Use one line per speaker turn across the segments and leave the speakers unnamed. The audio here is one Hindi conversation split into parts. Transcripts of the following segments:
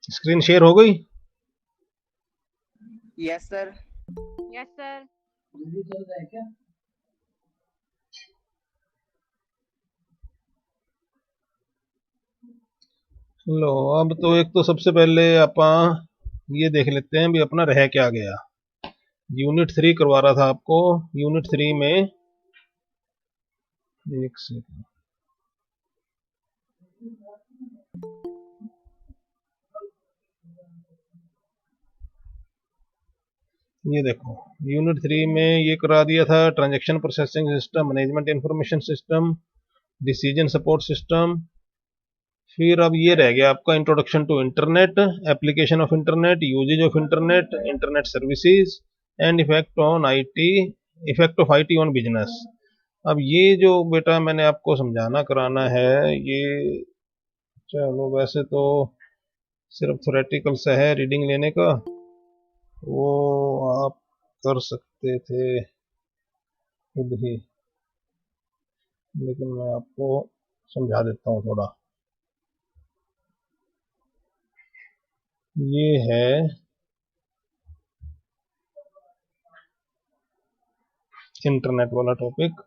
स्क्रीन शेयर हो गई?
Yes sir.
Yes sir.
लो, अब तो एक तो सबसे पहले अपा ये देख लेते हैं भी अपना रह क्या गया। यूनिट 3 करवा रहा था आपको। यूनिट 3 में एक सेकंड, ये देखो यूनिट 3 में ये करा दिया था transaction processing system, management information system, decision support system. फिर अब ये रह गया आपका introduction to internet, application of internet, usages of internet, internet services and effect of IT on business. अब ये जो बेटा मैंने आपको समझाना कराना है, ये चलो वैसे तो सिर्फ थ्योरेटिकल सा है रीडिंग लेने का, वो आप कर सकते थे खुद ही, लेकिन मैं आपको समझा देता हूँ थोड़ा। ये है इंटरनेट वाला टॉपिक।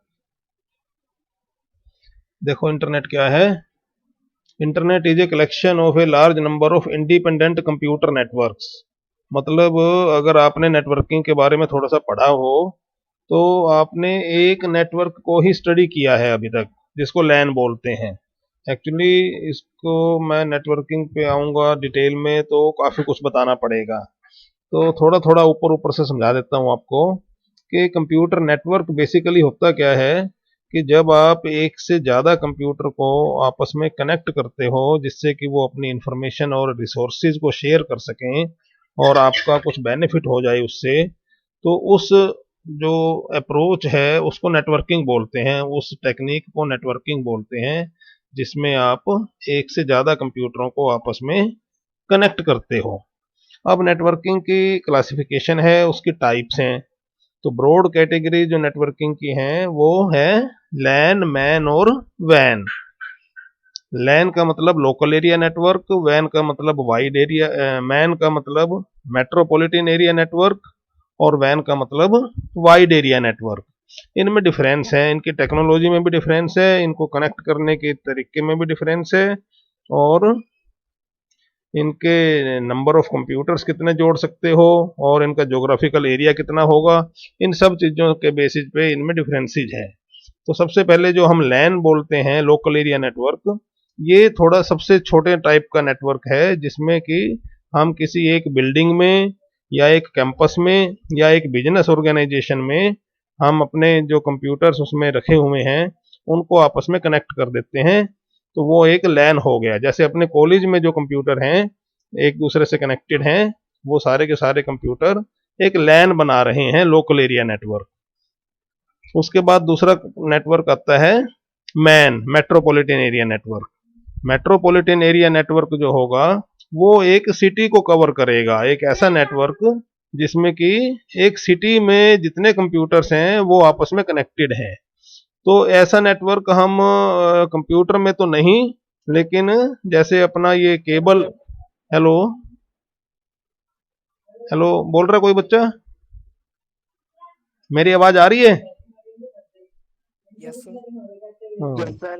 देखो इंटरनेट क्या है। Internet is a collection of a large number of independent computer networks. मतलब अगर आपने नेटवर्किंग के बारे में थोड़ा सा पढ़ा हो तो आपने एक नेटवर्क को ही स्टडी किया है अभी तक, जिसको लैन बोलते हैं। एक्चुअली इसको मैं नेटवर्किंग पे आऊँगा डिटेल में तो काफ़ी कुछ बताना पड़ेगा, तो थोड़ा थोड़ा ऊपर ऊपर से समझा देता हूँ आपको कि कंप्यूटर नेटवर्क बेसिकली होता क्या है कि जब आप एक से ज़्यादा कंप्यूटर को आपस में कनेक्ट करते हो जिससे कि वो अपनी इंफॉर्मेशन और रिसोर्सेज को शेयर कर सकें और आपका कुछ बेनिफिट हो जाए उससे, तो उस जो अप्रोच है उसको नेटवर्किंग बोलते हैं, उस टेक्निक को नेटवर्किंग बोलते हैं जिसमें आप एक से ज़्यादा कंप्यूटरों को आपस में कनेक्ट करते हो। अब नेटवर्किंग की क्लासिफिकेशन है, उसकी टाइप्स हैं। तो ब्रॉड कैटेगरी जो नेटवर्किंग की हैं वो है लैन, मैन और वैन। लैन का मतलब लोकल एरिया नेटवर्क, वैन का मतलब वाइड एरिया, मैन का मतलब मेट्रोपॉलिटन एरिया नेटवर्क और वैन का मतलब वाइड एरिया नेटवर्क। इनमें डिफरेंस है, इनकी टेक्नोलॉजी में भी डिफरेंस है, इनको कनेक्ट करने के तरीके में भी डिफरेंस है, और इनके नंबर ऑफ कंप्यूटर्स कितने जोड़ सकते हो और इनका ज्योग्राफिकल एरिया कितना होगा, इन सब चीज़ों के बेसिस पे इनमें डिफरेंसेज है। तो सबसे पहले जो हम लैन बोलते हैं, लोकल एरिया नेटवर्क, ये थोड़ा सबसे छोटे टाइप का नेटवर्क है जिसमें कि हम किसी एक बिल्डिंग में या एक कैंपस में या एक बिजनेस ऑर्गेनाइजेशन में हम अपने जो कंप्यूटर्स उसमें रखे हुए हैं उनको आपस में कनेक्ट कर देते हैं, तो वो एक लैन हो गया। जैसे अपने कॉलेज में जो कंप्यूटर हैं एक दूसरे से कनेक्टेड हैं, वो सारे के सारे कंप्यूटर एक लैन बना रहे हैं, लोकल एरिया नेटवर्क। उसके बाद दूसरा नेटवर्क आता है man, metropolitan area network. Metropolitan area network जो होगा वो एक सिटी को कवर करेगा, एक ऐसा नेटवर्क जिसमें कि एक सिटी में जितने कंप्यूटर्स हैं वो आपस में कनेक्टेड हैं। तो ऐसा नेटवर्क हम कंप्यूटर में तो नहीं, लेकिन जैसे अपना ये केबल, हेलो हेलो बोल रहा कोई बच्चा? मेरी आवाज आ रही है?
Yes sir.
हाँ,
यस सर।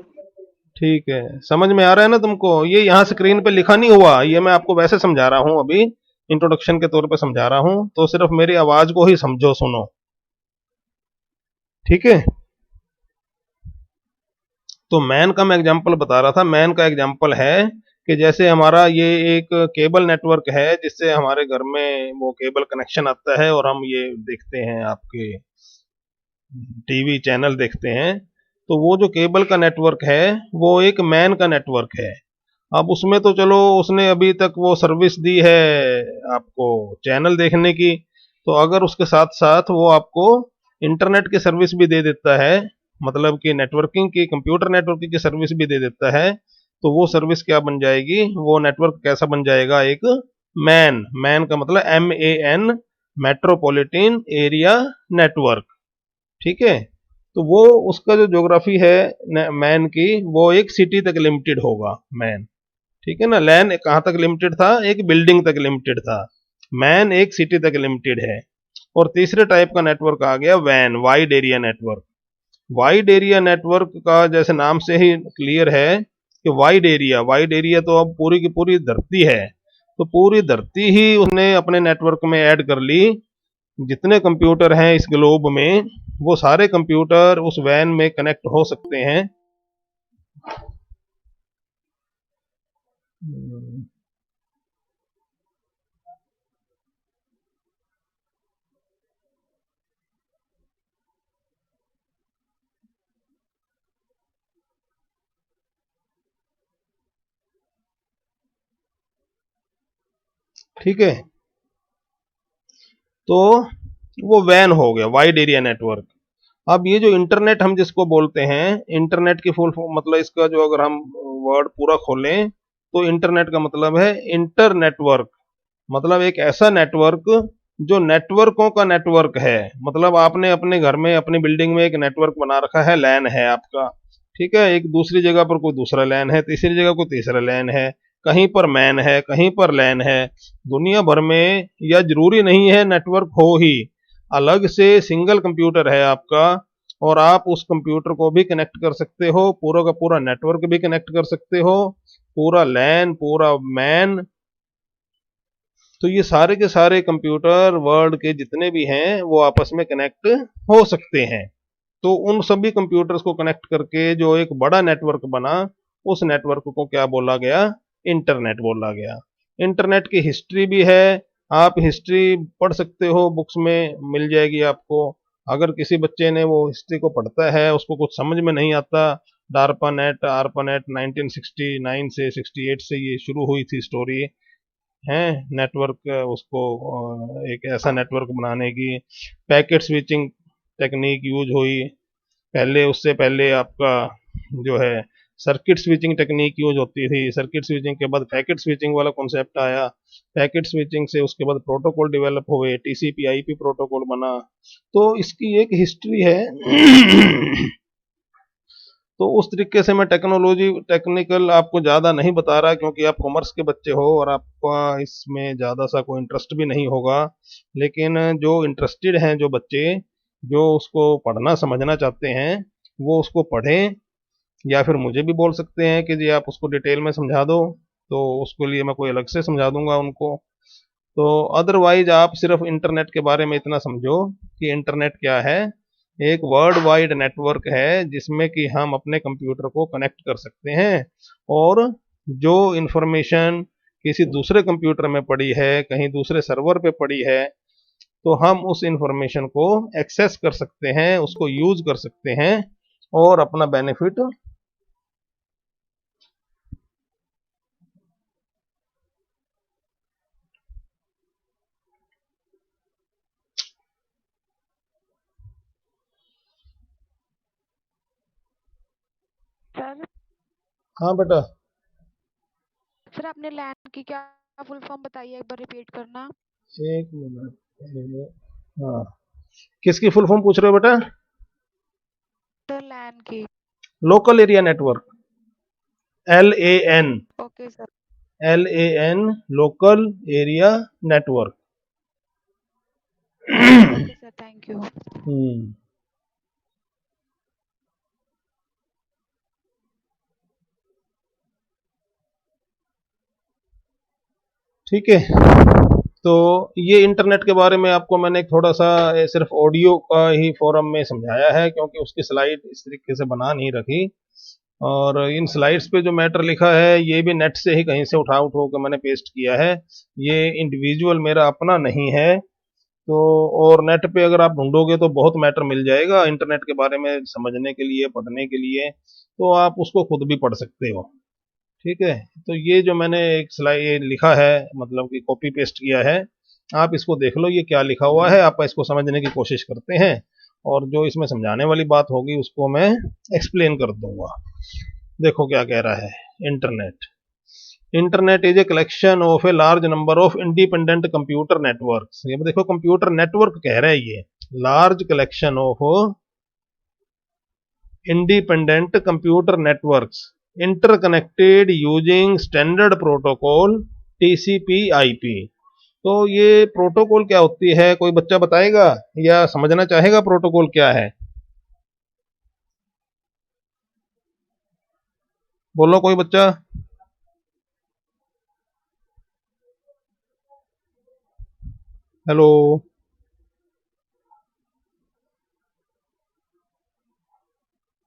ठीक है, समझ में आ रहा है ना तुमको? ये यहाँ स्क्रीन पे लिखा नहीं हुआ, ये मैं आपको वैसे समझा रहा हूँ, अभी इंट्रोडक्शन के तौर पे समझा रहा हूँ, तो सिर्फ मेरी आवाज को ही समझो, सुनो, ठीक है? तो मैन का मैं एग्जांपल बता रहा था। मैन का एग्जांपल है कि जैसे हमारा ये एक केबल नेटवर्क है जिससे हमारे घर में वो केबल कनेक्शन आता है और हम ये देखते हैं, आपके टीवी चैनल देखते हैं, तो वो जो केबल का नेटवर्क है वो एक मैन का नेटवर्क है। अब उसमें तो चलो उसने अभी तक वो सर्विस दी है आपको चैनल देखने की, तो अगर उसके साथ साथ वो आपको इंटरनेट की सर्विस भी दे देता है, मतलब कि नेटवर्किंग की, कंप्यूटर नेटवर्किंग की सर्विस भी दे देता है, तो वो सर्विस क्या बन जाएगी, वो नेटवर्क कैसा बन जाएगा, एक मैन। मैन का मतलब MAN, मेट्रोपॉलिटन एरिया नेटवर्क, ठीक है? तो वो उसका जो ज्योग्राफी है मैन की, वो एक सिटी तक लिमिटेड होगा मैन। ठीक है ना। लैन कहाँ तक लिमिटेड था, एक बिल्डिंग तक लिमिटेड था। मैन एक सिटी तक लिमिटेड है। और तीसरे टाइप का नेटवर्क आ गया वैन, wide area network. Wide area network का जैसे नाम से ही क्लियर है कि वाइड एरिया तो अब पूरी की पूरी धरती है, तो पूरी धरती ही उसने अपने नेटवर्क में ऐड कर ली। जितने कंप्यूटर हैं इस ग्लोब में, वो सारे कंप्यूटर उस वैन में कनेक्ट हो सकते हैं। ठीक है, तो वो वैन हो गया, वाइड एरिया नेटवर्क। अब ये जो इंटरनेट हम जिसको बोलते हैं, इंटरनेट की फुल फॉर्म मतलब इसका जो अगर हम वर्ड पूरा खोलें तो इंटरनेट का मतलब है इंटर नेटवर्क। मतलब एक ऐसा नेटवर्क जो नेटवर्कों का नेटवर्क है। मतलब आपने अपने घर में अपनी बिल्डिंग में एक नेटवर्क बना रखा है, लैन है आपका। ठीक है, एक दूसरी जगह पर कोई दूसरा लैन है, तीसरी जगह कोई तीसरा लैन है, कहीं पर मैन है, कहीं पर लैन है। दुनिया भर में, या जरूरी नहीं है नेटवर्क हो ही, अलग से सिंगल कंप्यूटर है आपका, और आप उस कंप्यूटर को भी कनेक्ट कर सकते हो, पूरा का पूरा नेटवर्क भी कनेक्ट कर सकते हो, पूरा लैन, पूरा मैन। तो ये सारे के सारे कंप्यूटर वर्ल्ड के जितने भी हैं वो आपस में कनेक्ट हो सकते हैं। तो उन सभी कंप्यूटर्स को कनेक्ट करके जो एक बड़ा नेटवर्क बना, उस नेटवर्क को क्या बोला गया, इंटरनेट बोला गया। इंटरनेट की हिस्ट्री भी है, आप हिस्ट्री पढ़ सकते हो, बुक्स में मिल जाएगी आपको। अगर किसी बच्चे ने वो हिस्ट्री को पढ़ता है, उसको कुछ समझ में नहीं आता, डार्पानेट आरपानेट 1969 से 68 से ये शुरू हुई थी स्टोरी है नेटवर्क, उसको एक ऐसा नेटवर्क बनाने की पैकेट स्विचिंग टेक्निक यूज हुई पहले। उससे पहले आपका जो है सर्किट स्विचिंग टेक्निक यूज होती थी। सर्किट स्विचिंग के बाद पैकेट स्विचिंग वाला कॉन्सेप्ट आया। पैकेट स्विचिंग से उसके बाद प्रोटोकॉल डेवलप हुए, टीसीपी आईपी प्रोटोकॉल बना। तो इसकी एक हिस्ट्री है। तो उस तरीके से मैं टेक्नोलॉजी टेक्निकल आपको ज़्यादा नहीं बता रहा, क्योंकि आप कॉमर्स के बच्चे हो और आपका इसमें ज़्यादा सा कोई इंटरेस्ट भी नहीं होगा। लेकिन जो इंटरेस्टेड हैं, जो बच्चे जो उसको पढ़ना समझना चाहते हैं, वो उसको पढ़ें, या फिर मुझे भी बोल सकते हैं कि जी आप उसको डिटेल में समझा दो, तो उसके लिए मैं कोई अलग से समझा दूंगा उनको। तो अदरवाइज आप सिर्फ इंटरनेट के बारे में इतना समझो कि इंटरनेट क्या है। एक वर्ल्ड वाइड नेटवर्क है जिसमें कि हम अपने कंप्यूटर को कनेक्ट कर सकते हैं, और जो इंफॉर्मेशन किसी दूसरे कंप्यूटर में पड़ी है, कहीं दूसरे सर्वर पे पड़ी है, तो हम उस इंफॉर्मेशन को एक्सेस कर सकते हैं, उसको यूज कर सकते हैं और अपना बेनिफिट।
सर
हाँ बेटा।
सर आपने लैंड की क्या फुल फॉर्म बताई है, एक बार रिपीट करना।
एक मिनट। हाँ, किसकी फुल फॉर्म पूछ रहे हो बेटा?
सर लैंड की।
Local area network, LAN।
Okay sir.
LAN, local area network.
Okay sir, thank you.
Hmm, ठीक है। तो ये इंटरनेट के बारे में आपको मैंने थोड़ा सा सिर्फ ऑडियो का ही फोरम में समझाया है, क्योंकि उसकी स्लाइड इस तरीके से बना नहीं रखी। और इन स्लाइड्स पे जो मैटर लिखा है ये भी नेट से ही कहीं से उठा उठा के मैंने पेस्ट किया है। ये इंडिविजुअल मेरा अपना नहीं है। तो और नेट पे अगर आप ढूंढोगे तो बहुत मैटर मिल जाएगा इंटरनेट के बारे में समझने के लिए, पढ़ने के लिए, तो आप उसको खुद भी पढ़ सकते हो। ठीक है, तो ये जो मैंने एक स्लाइड लिखा है, मतलब कि कॉपी पेस्ट किया है, आप इसको देख लो ये क्या लिखा हुआ है, आप इसको समझने की कोशिश करते हैं, और जो इसमें समझाने वाली बात होगी उसको मैं एक्सप्लेन कर दूंगा। देखो क्या कह रहा है internet. Internet is a collection of a large number of independent computer networks. ये देखो कंप्यूटर नेटवर्क कह रहा है ये, large collection of independent computer networks. Interconnected using standard protocol TCP/IP। तो ये प्रोटोकॉल क्या होती है, कोई बच्चा बताएगा या समझना चाहेगा प्रोटोकॉल क्या है? बोलो कोई बच्चा। Hello.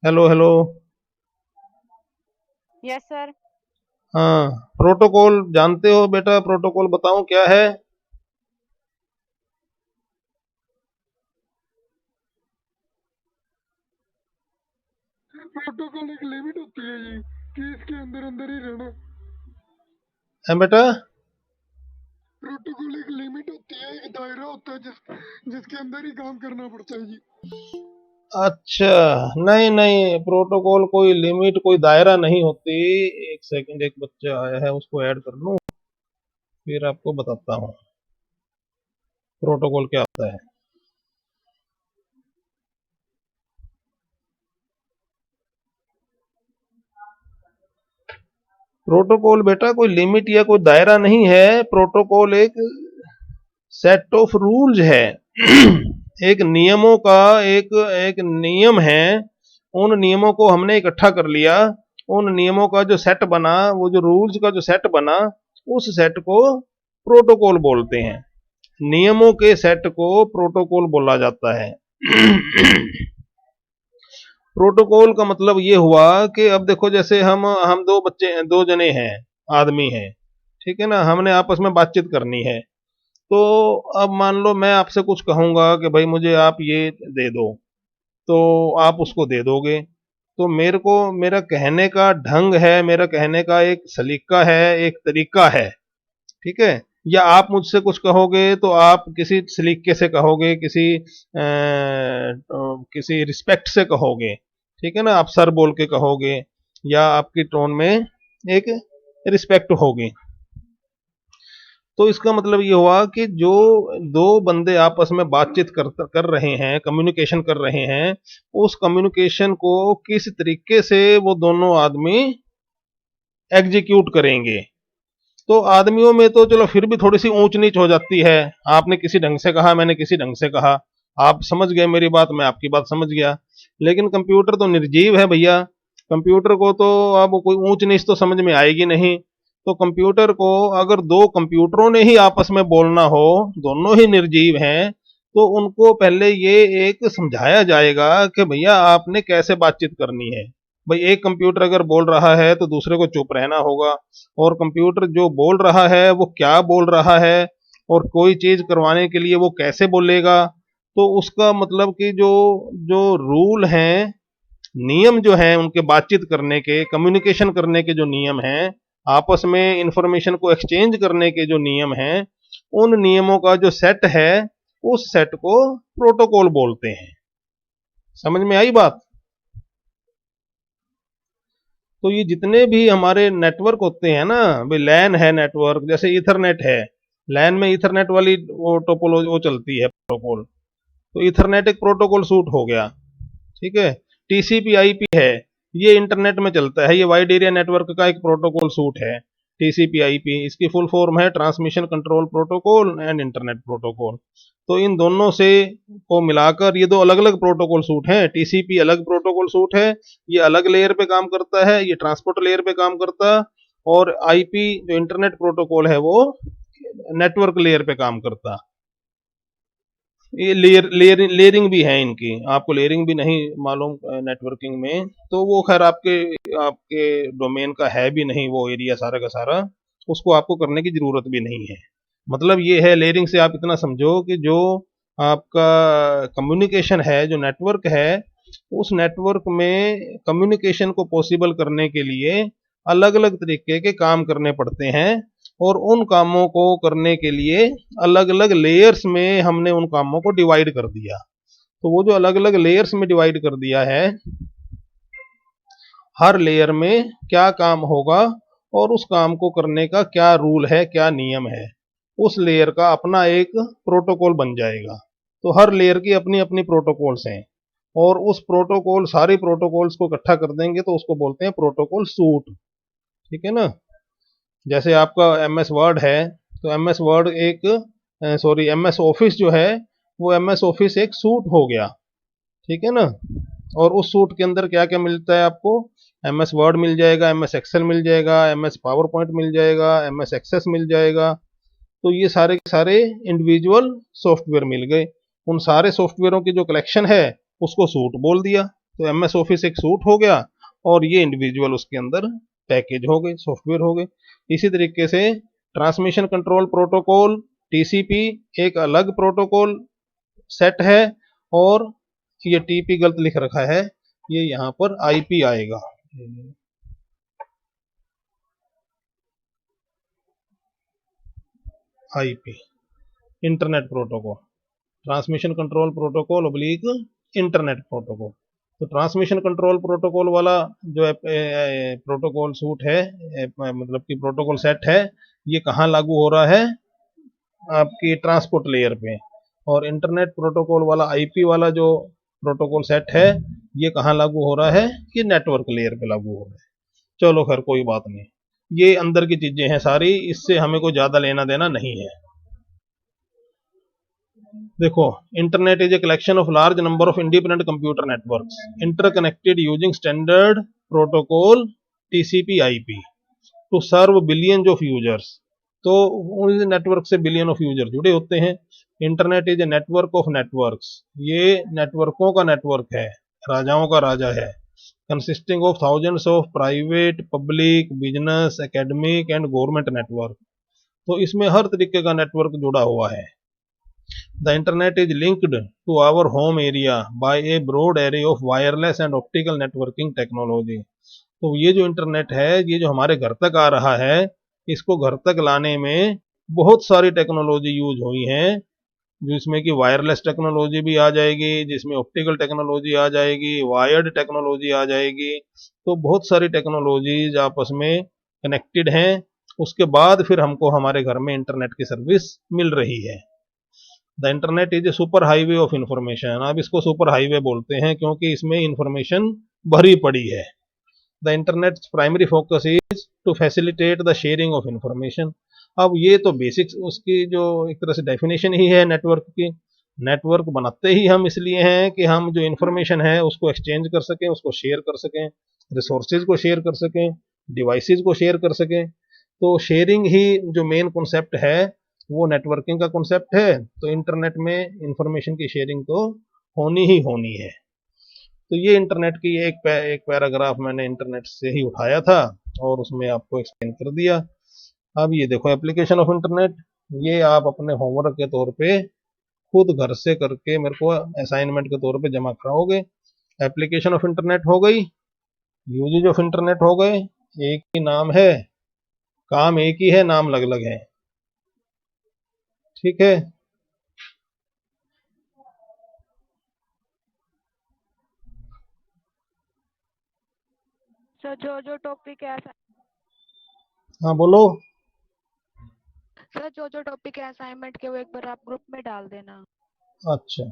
Hello hello.
Yes sir.
हाँ, प्रोटोकॉल जानते हो बेटा? प्रोटोकॉल बताऊं क्या है?
प्रोटोकॉल एक लिमिट होती है जी कि इसके अंदर अंदर ही रहना।
है बेटा?
प्रोटोकॉल एक लिमिट होती है, एक दायरा होता है जिसके अंदर ही काम करना पड़ता है जी।
अच्छा, नहीं नहीं, प्रोटोकॉल कोई लिमिट कोई दायरा नहीं होती। एक सेकंड, एक बच्चा आया है, उसको ऐड कर लूं, फिर आपको बताता हूँ प्रोटोकॉल क्या होता है। प्रोटोकॉल बेटा कोई लिमिट या कोई दायरा नहीं है। प्रोटोकॉल एक सेट ऑफ रूल्स है। एक नियमों का एक एक नियम है। उन नियमों को हमने इकट्ठा कर लिया। उन नियमों का जो सेट बना, वो जो रूल्स का जो सेट बना, उस सेट को प्रोटोकॉल बोलते हैं। नियमों के सेट को प्रोटोकॉल बोला जाता है। प्रोटोकॉल का मतलब ये हुआ कि अब देखो, जैसे हम दो बच्चे, दो जने हैं, आदमी हैं, ठीक है ना, हमने आपस में बातचीत करनी है। तो अब मान लो मैं आपसे कुछ कहूंगा कि भाई मुझे आप ये दे दो, तो आप उसको दे दोगे। तो मेरे को, मेरा कहने का ढंग है, मेरा कहने का एक सलीका है, एक तरीका है, ठीक है। या आप मुझसे कुछ कहोगे तो आप किसी सलीके से कहोगे, किसी रिस्पेक्ट से कहोगे, ठीक है ना, आप सर बोल के कहोगे, या आपकी टोन में एक रिस्पेक्ट होगी। तो इसका मतलब ये हुआ कि जो दो बंदे आपस में बातचीत कर रहे हैं, कम्युनिकेशन कर रहे हैं, उस कम्युनिकेशन को किस तरीके से वो दोनों आदमी एग्जीक्यूट करेंगे। तो आदमियों में तो चलो फिर भी थोड़ी सी ऊंच नीच हो जाती है। आपने किसी ढंग से कहा, मैंने किसी ढंग से कहा, आप समझ गए मेरी बात, मैं आपकी बात समझ गया। लेकिन कंप्यूटर तो निर्जीव है भैया। कंप्यूटर को तो अब कोई ऊंच नीच तो समझ में आएगी नहीं। तो कंप्यूटर को, अगर दो कंप्यूटरों ने ही आपस में बोलना हो, दोनों ही निर्जीव हैं, तो उनको पहले ये एक समझाया जाएगा कि भैया आपने कैसे बातचीत करनी है। भाई एक कंप्यूटर अगर बोल रहा है तो दूसरे को चुप रहना होगा, और कंप्यूटर जो बोल रहा है वो क्या बोल रहा है, और कोई चीज करवाने के लिए वो कैसे बोलेगा। तो उसका मतलब कि जो जो रूल हैं, नियम जो हैं उनके बातचीत करने के, कम्युनिकेशन करने के जो नियम हैं, आपस में इंफॉर्मेशन को एक्सचेंज करने के जो नियम हैं, उन नियमों का जो सेट है, उस सेट को प्रोटोकॉल बोलते हैं। समझ में आई बात? तो ये जितने भी हमारे नेटवर्क होते हैं ना, भाई लैन है नेटवर्क, जैसे ईथरनेट है, लैन में ईथरनेट वाली वो टोपोलॉजी वो चलती है, प्रोटोकॉल। तो ईथरनेट एक प्रोटोकॉल सूट हो गया, ठीक है। TCP/IP है, ये इंटरनेट में चलता है, ये वाइड एरिया नेटवर्क का एक प्रोटोकॉल सूट है। TCP/IP इसकी फुल फॉर्म है transmission control protocol and internet protocol. तो इन दोनों से को मिलाकर ये दो अलग अलग प्रोटोकॉल सूट हैं। TCP अलग प्रोटोकॉल सूट है, ये अलग लेयर पे काम करता है, ये ट्रांसपोर्ट लेयर पे काम करता है। और IP जो इंटरनेट प्रोटोकॉल है वो नेटवर्क लेयर पे काम करता। ये लेयरिंग भी है इनकी, आपको लेयरिंग भी नहीं मालूम नेटवर्किंग में, तो वो खैर आपके आपके डोमेन का है भी नहीं वो एरिया सारा का सारा, उसको आपको करने की जरूरत भी नहीं है। मतलब ये है, लेयरिंग से आप इतना समझो कि जो आपका कम्युनिकेशन है, जो नेटवर्क है, उस नेटवर्क में कम्युनिकेशन को पॉसिबल करने के लिए अलग अलग तरीके के काम करने पड़ते हैं, और उन कामों को करने के लिए अलग अलग लेयर्स में हमने उन कामों को डिवाइड कर दिया। तो वो जो अलग अलग लेयर्स में डिवाइड कर दिया है, हर लेयर में क्या काम होगा और उस काम को करने का क्या रूल है, क्या नियम है, उस लेयर का अपना एक प्रोटोकॉल बन जाएगा। तो हर लेयर की अपनी अपनी प्रोटोकॉल्स हैं। और उस प्रोटोकॉल सारी प्रोटोकॉल्स को इकट्ठा कर देंगे तो उसको बोलते हैं प्रोटोकॉल सूट। ठीक है ना। जैसे आपका एम एस वर्ड है, तो एम एस वर्ड एक सॉरी एम एस ऑफिस जो है वो एम एस ऑफिस एक सूट हो गया। ठीक है ना। और उस सूट के अंदर क्या क्या मिलता है आपको, एम एस वर्ड मिल जाएगा, एम एस एक्सेल मिल जाएगा, एम एस पावर पॉइंट मिल जाएगा, एम एस एक्सेस मिल जाएगा। तो ये सारे के सारे इंडिविजुअल सॉफ्टवेयर मिल गए। उन सारे सॉफ्टवेयरों की जो कलेक्शन है उसको सूट बोल दिया। तो एम एस ऑफिस एक सूट हो गया और ये इंडिविजुअल उसके अंदर पैकेज हो गए, सॉफ्टवेयर हो गए। इसी तरीके से ट्रांसमिशन कंट्रोल प्रोटोकॉल टीसीपी एक अलग प्रोटोकॉल सेट है, और ये टीपी गलत लिख रखा है, ये यहाँ पर आईपी आएगा। IP internet protocol, transmission control protocol oblique internet protocol. तो ट्रांसमिशन कंट्रोल प्रोटोकॉल वाला जो प्रोटोकॉल सूट है, मतलब कि प्रोटोकॉल सेट है, ये कहाँ लागू हो रहा है, आपकी ट्रांसपोर्ट लेयर पे। और इंटरनेट प्रोटोकॉल वाला आईपी वाला जो प्रोटोकॉल सेट है, ये कहाँ लागू हो रहा है, कि नेटवर्क लेयर पे लागू हो रहा है। चलो खैर कोई बात नहीं, ये अंदर की चीजें हैं सारी, इससे हमें कोई ज्यादा लेना देना नहीं है। देखो, internet is a collection of large number of independent computer networks interconnected using standard protocol TCP IP to serve billions of users. तो उन नेटवर्क से बिलियन ऑफ यूजर जुड़े होते हैं। Internet is a network of networks, ये नेटवर्कों का नेटवर्क है, राजाओं का राजा है। Consisting of thousands of private, public, business, academic and government network. तो इसमें हर तरीके का नेटवर्क जुड़ा हुआ है। The internet is linked to our home area by a broad array of wireless and optical networking technology। तो ये जो इंटरनेट है, ये जो हमारे घर तक आ रहा है, इसको घर तक लाने में बहुत सारी टेक्नोलॉजी यूज हुई है, जिसमें कि वायरलेस टेक्नोलॉजी भी आ जाएगी, जिसमें ऑप्टिकल टेक्नोलॉजी आ जाएगी, वायर्ड टेक्नोलॉजी आ जाएगी। तो बहुत सारी टेक्नोलॉजीज आपस में कनेक्टेड हैं। उसके बाद फिर हमको हमारे घर में इंटरनेट की सर्विस मिल रही है। The internet is A super highway of information. अब इसको सुपर हाईवे बोलते हैं क्योंकि इसमें इंफॉर्मेशन भरी पड़ी है। The internet primary focus is to facilitate the sharing of information. अब ये तो बेसिक्स उसकी जो एक तरह से डेफिनेशन ही है नेटवर्क की। नेटवर्क बनाते ही हम इसलिए हैं कि हम जो इंफॉर्मेशन है उसको एक्सचेंज कर सकें, उसको शेयर कर सकें, रिसोर्सेज को शेयर कर सकें, डिवाइसेज को शेयर कर सकें। तो शेयरिंग ही जो मेन कॉन्सेप्ट है, वो नेटवर्किंग का कॉन्सेप्ट है। तो इंटरनेट में इंफॉर्मेशन की शेयरिंग तो होनी ही होनी है। तो ये इंटरनेट की एक पैराग्राफ मैंने इंटरनेट से ही उठाया था और उसमें आपको एक्सप्लेन कर दिया। अब ये देखो एप्लीकेशन ऑफ इंटरनेट, ये आप अपने होमवर्क के तौर पे खुद घर से करके मेरे को असाइनमेंट के तौर पे जमा कराओगे। एप्लीकेशन ऑफ इंटरनेट हो गई, यूजेज ऑफ इंटरनेट हो गए, एक ही नाम है, काम एक ही है, नाम अलग अलग है। ठीक है।
सर जो जो टॉपिक है
हाँ बोलो।
सर जो जो टॉपिक है असाइनमेंट के वो एक बार आप ग्रुप में डाल देना।
अच्छा।